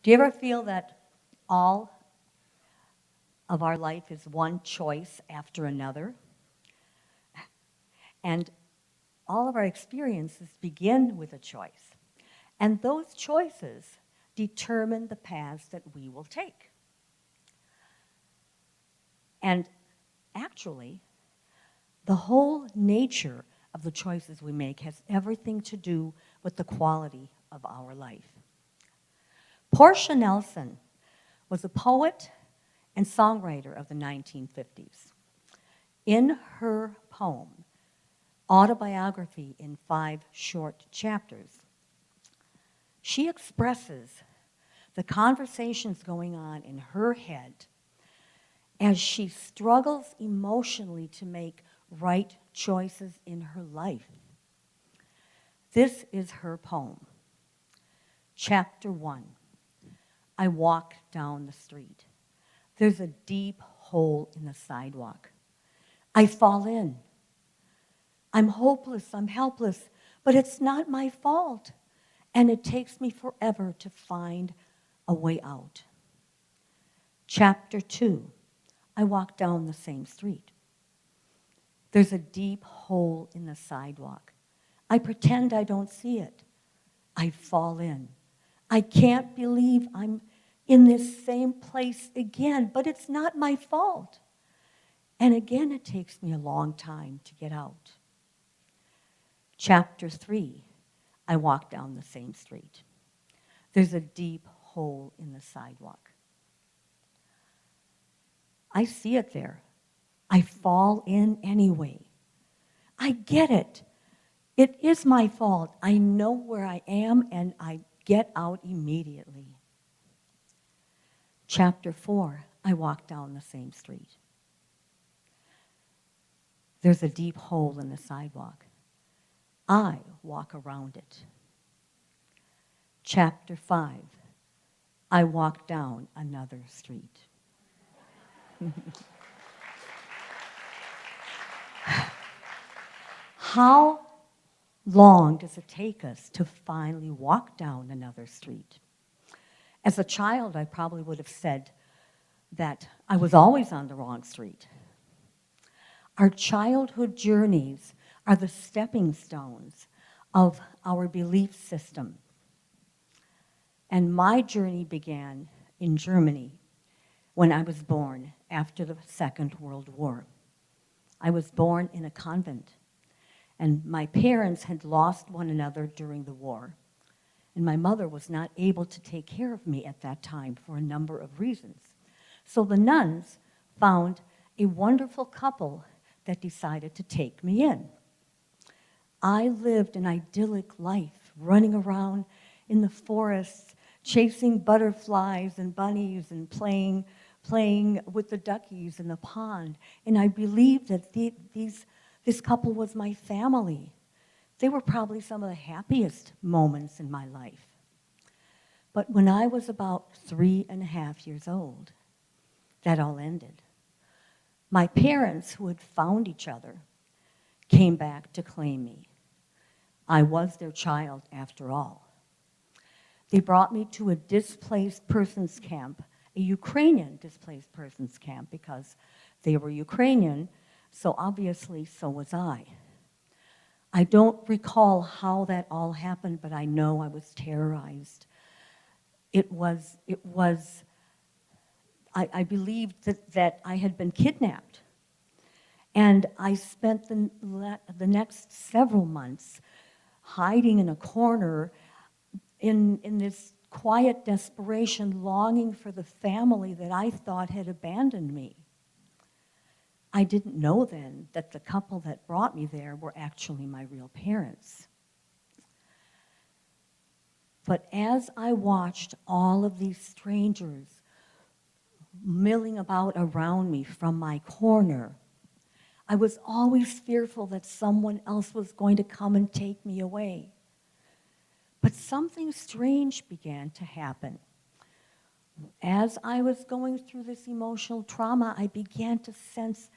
Do you ever feel that all of our life is one choice after another? And all of our experiences begin with a choice. And those choices determine the paths that we will take. And actually, the whole nature of the choices we make has everything to do with the quality of our life. Portia Nelson was a poet and songwriter of the 1950s. In her poem, Autobiography in 5 Short Chapters, she expresses the conversations going on in her head as she struggles emotionally to make right choices in her life. This is her poem. Chapter 1. I walk down the street. There's a deep hole in the sidewalk. I fall in. I'm hopeless, I'm helpless, but it's not my fault. And it takes me forever to find a way out. Chapter 2. I walk down the same street. There's a deep hole in the sidewalk. I pretend I don't see it. I fall in. I can't believe I'm in this same place again, but it's not my fault. And again, it takes me a long time to get out. Chapter 3, I walk down the same street. There's a deep hole in the sidewalk. I see it there. I fall in anyway. I get it. It is my fault. I know where I am and I get out immediately. Chapter 4, I walk down the same street. There's a deep hole in the sidewalk. I walk around it. Chapter 5, I walk down another street. How long does it take us to finally walk down another street? As a child, I probably would have said that I was always on the wrong street. Our childhood journeys are the stepping stones of our belief system. And my journey began in Germany when I was born after the Second World War. I was born in a convent, and my parents had lost one another during the war. And my mother was not able to take care of me at that time for a number of reasons. So the nuns found a wonderful couple that decided to take me in. I lived an idyllic life, running around in the forests, chasing butterflies and bunnies and playing with the duckies in the pond. And I believed that this couple was my family. They were probably some of the happiest moments in my life. But when I was about 3.5 years old, that all ended. My parents, who had found each other, came back to claim me. I was their child after all. They brought me to a displaced persons camp, a Ukrainian displaced persons camp, because they were Ukrainian, so obviously so was I. I don't recall how that all happened, but I know I was terrorized. I believed that I had been kidnapped. And I spent the next several months hiding in a corner in this quiet desperation, longing for the family that I thought had abandoned me. I didn't know then that the couple that brought me there were actually my real parents. But as I watched all of these strangers milling about around me from my corner, I was always fearful that someone else was going to come and take me away. But something strange began to happen. As I was going through this emotional trauma, I began to sense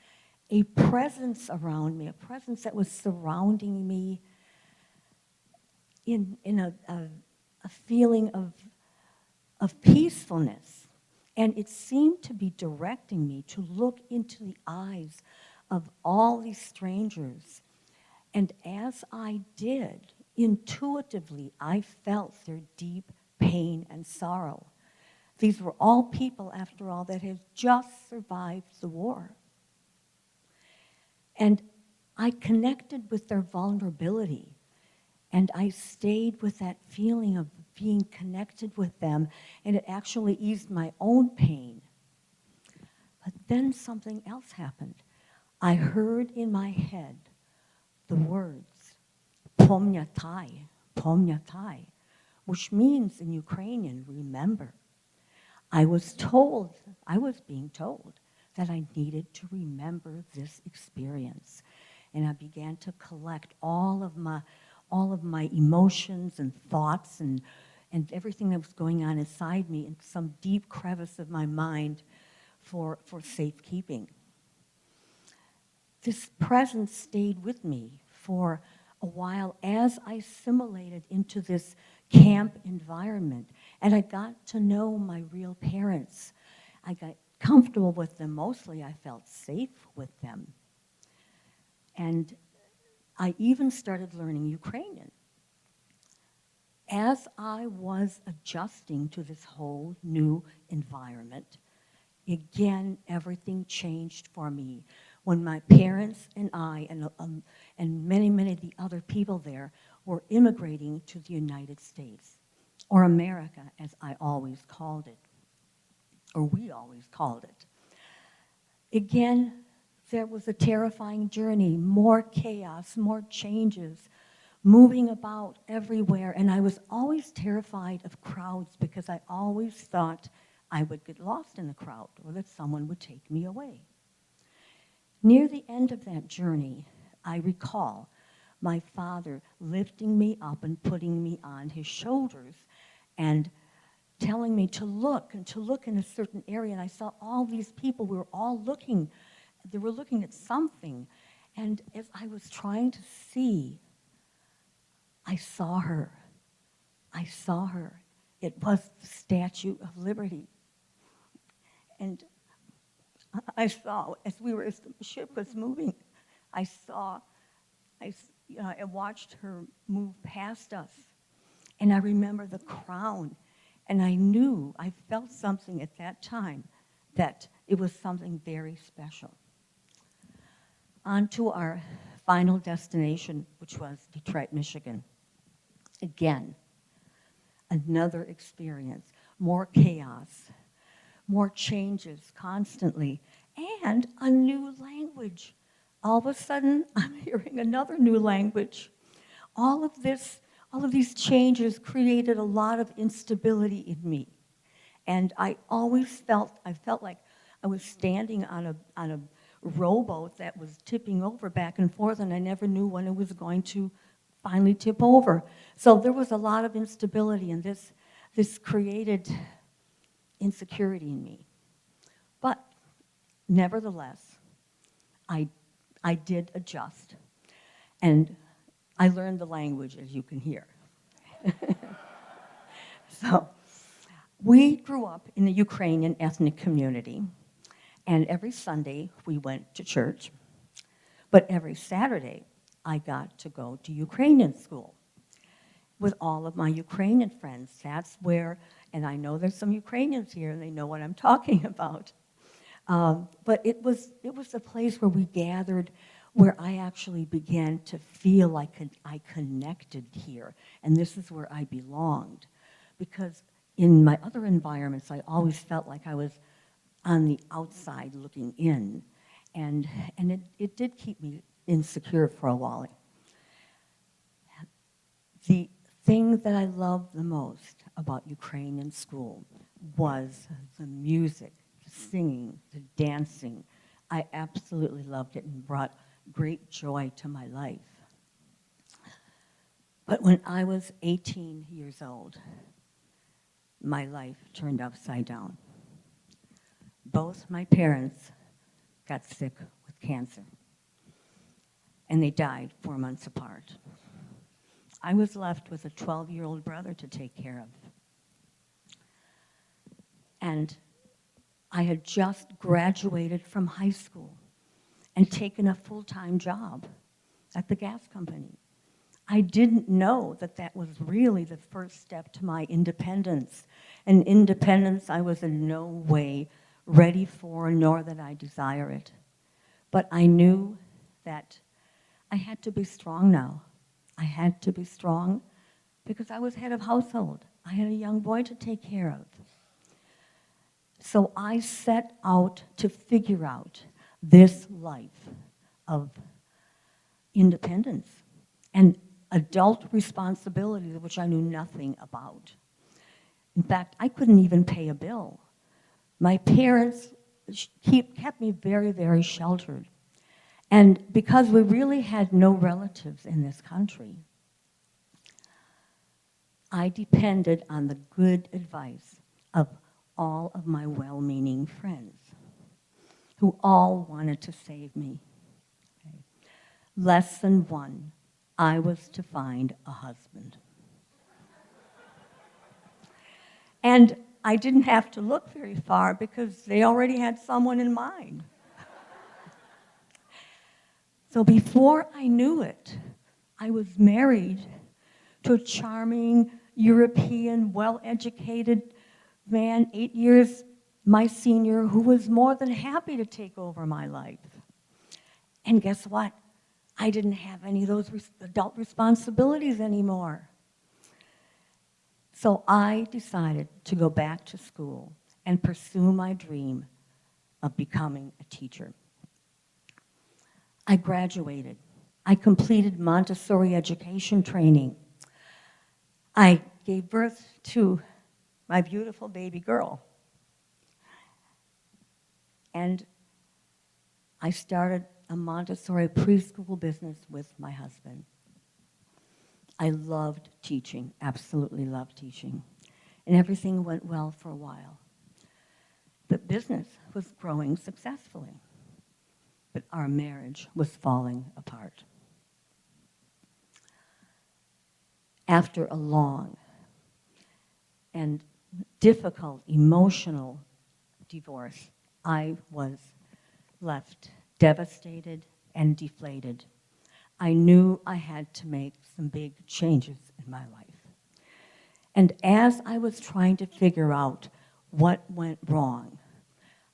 a presence around me, a presence that was surrounding me in a feeling of of peacefulness. And it seemed to be directing me to look into the eyes of all these strangers. And as I did, intuitively, I felt their deep pain and sorrow. These were all people, after all, that had just survived the war. And I connected with their vulnerability, and I stayed with that feeling of being connected with them, and it actually eased my own pain. But then something else happened. I heard in my head the words, "Pomyatai, pomyatai," which means in Ukrainian, remember. I was being told that I needed to remember this experience. And I began to collect all of my emotions and thoughts and everything that was going on inside me in some deep crevice of my mind for safekeeping. This presence stayed with me for a while as I assimilated into this camp environment, and I got to know my real parents. I got comfortable with them. Mostly I felt safe with them. And I even started learning Ukrainian. As I was adjusting to this whole new environment, again, everything changed for me. When my parents and I and many, many of the other people there were immigrating to the United States, or America, as I always called it, or we always called it. Again, there was a terrifying journey, more chaos, more changes, moving about everywhere, and I was always terrified of crowds because I always thought I would get lost in the crowd or that someone would take me away. Near the end of that journey, I recall my father lifting me up and putting me on his shoulders and telling me to look in a certain area. And I saw all these people, we were all looking, they were looking at something. And as I was trying to see, I saw her. I saw her. It was the Statue of Liberty. And I saw, as the ship was moving, I watched her move past us. And I remember the crown. And I felt something at that time that it was something very special. On to our final destination, which was Detroit, Michigan. Again, another experience, more chaos, more changes constantly, and a new language. All of a sudden, I'm hearing another new language. All of these changes created a lot of instability in me. And I felt like I was standing on a rowboat that was tipping over back and forth, and I never knew when it was going to finally tip over. So there was a lot of instability, and this created insecurity in me. But nevertheless, I did adjust, and I learned the language, as you can hear. So we grew up in the Ukrainian ethnic community, and every Sunday we went to church, but every Saturday I got to go to Ukrainian school with all of my Ukrainian friends. That's where, and I know there's some Ukrainians here and they know what I'm talking about. But it was a place where we gathered, where I actually began to feel like I connected here, and this is where I belonged. Because in my other environments, I always felt like I was on the outside looking in, and it did keep me insecure for a while. The thing that I loved the most about Ukrainian school was the music, the singing, the dancing. I absolutely loved it and brought great joy to my life. But when I was 18 years old, my life turned upside down. Both my parents got sick with cancer, and they died 4 months apart. I was left with a 12-year-old brother to take care of. And I had just graduated from high school and taken a full-time job at the gas company. I didn't know that that was really the first step to my independence. And independence I was in no way ready for, nor that I desire it. But I knew that I had to be strong now. I had to be strong because I was head of household. I had a young boy to take care of. So I set out to figure out this life of independence and adult responsibilities, which I knew nothing about. In fact, I couldn't even pay a bill. My parents kept me very, very sheltered. And because we really had no relatives in this country, I depended on the good advice of all of my well-meaning friends who all wanted to save me. Okay. Lesson 1, I was to find a husband. And I didn't have to look very far because they already had someone in mind. So before I knew it, I was married to a charming, European, well-educated man, 8 years my senior, who was more than happy to take over my life. And guess what? I didn't have any of those adult responsibilities anymore. So I decided to go back to school and pursue my dream of becoming a teacher. I graduated. I completed Montessori education training. I gave birth to my beautiful baby girl. And I started a Montessori preschool business with my husband. I loved teaching, absolutely loved teaching. And everything went well for a while. The business was growing successfully, but our marriage was falling apart. After a long and difficult emotional divorce, I was left devastated and deflated. I knew I had to make some big changes in my life. And as I was trying to figure out what went wrong,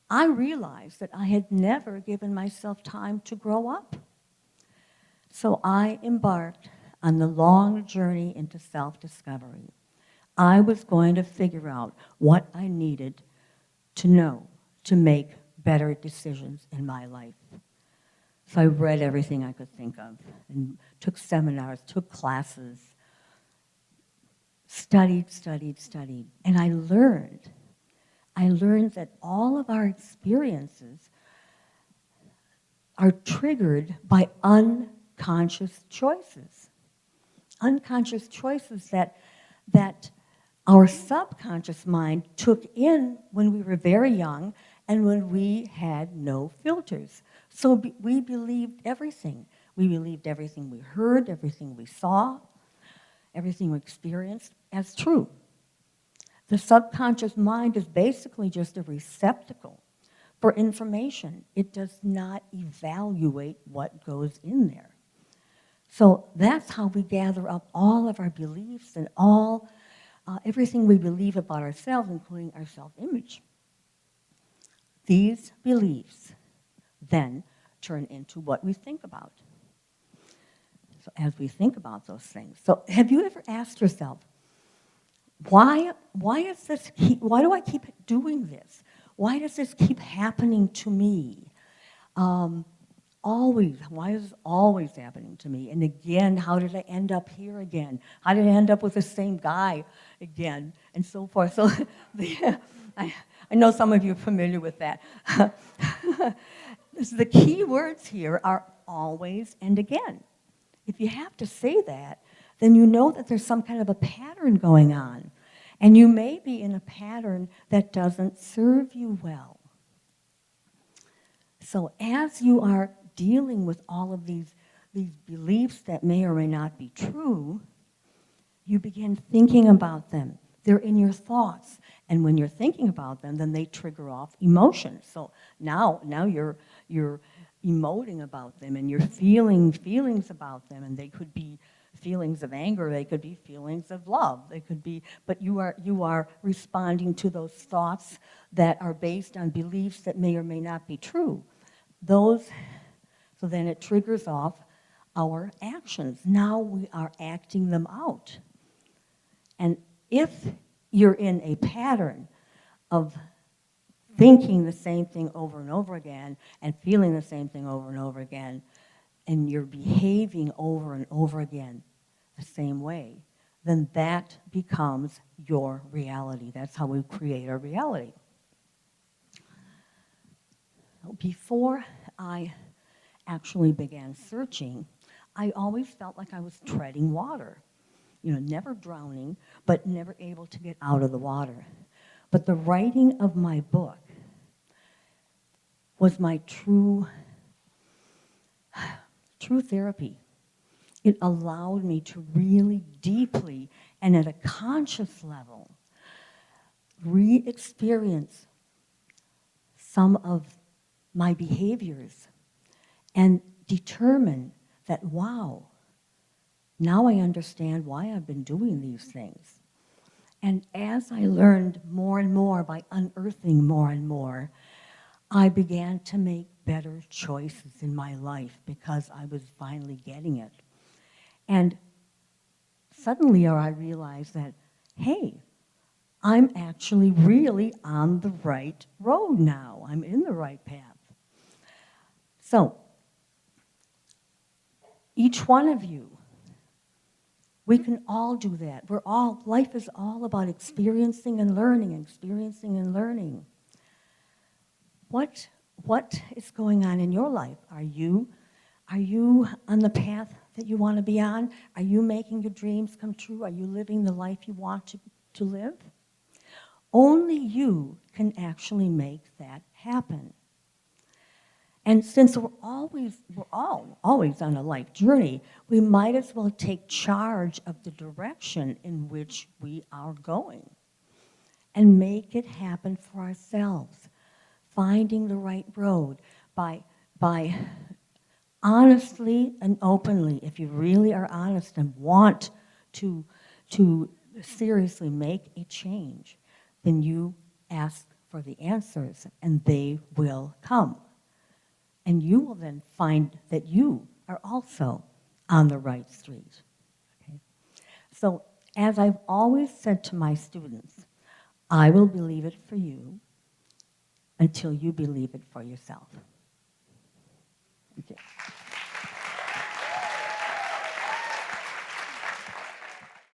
I realized that I had never given myself time to grow up. So I embarked on the long journey into self-discovery. I was going to figure out what I needed to know to make better decisions in my life. So I read everything I could think of and took seminars, took classes, studied. And I learned that all of our experiences are triggered by unconscious choices. Unconscious choices that our subconscious mind took in when we were very young and when we had no filters. So we believed everything. We believed everything we heard, everything we saw, everything we experienced as true. The subconscious mind is basically just a receptacle for information. It does not evaluate what goes in there. So that's how we gather up all of our beliefs and everything we believe about ourselves, including our self-image. These beliefs then turn into what we think about. So as we think about those things. So have you ever asked yourself, why do I keep doing this? Why does this keep happening to me? Why is this always happening to me? And again, how did I end up here again? How did I end up with the same guy again? And so forth. So I know some of you are familiar with that. The key words here are always and again. If you have to say that, then you know that there's some kind of a pattern going on. And you may be in a pattern that doesn't serve you well. So as you are dealing with all of these beliefs that may or may not be true, you begin thinking about them. They're in your thoughts, And when you're thinking about them, then they trigger off emotions. So now you're emoting about them, and you're feeling feelings about them, and they could be feelings of anger, they could be feelings of love, they could be, but you are responding to those thoughts that are based on beliefs that may or may not be true. So then it triggers off our actions. Now we are acting them out. And if you're in a pattern of thinking the same thing over and over again and feeling the same thing over and over again, and you're behaving over and over again the same way, then that becomes your reality. That's how we create our reality. Before I actually began searching, I always felt like I was treading water. You know, never drowning, but never able to get out of the water. But the writing of my book was my true therapy. It allowed me to really deeply and at a conscious level re-experience some of my behaviors and determine that, wow, now I understand why I've been doing these things. And as I learned more and more by unearthing more and more, I began to make better choices in my life because I was finally getting it. And suddenly I realized that, hey, I'm actually really on the right road now. I'm in the right path. So, each one of you, we can all do that. Life is all about experiencing and learning, experiencing and learning. What is going on in your life? Are you on the path that you want to be on? Are you making your dreams come true? Are you living the life you want to live? Only you can actually make that happen. And since we're all always on a life journey, we might as well take charge of the direction in which we are going and make it happen for ourselves, finding the right road by honestly and openly, if you really are honest and want to seriously make a change, then you ask for the answers and they will come. And you will then find that you are also on the right street. Okay? So, as I've always said to my students, I will believe it for you until you believe it for yourself.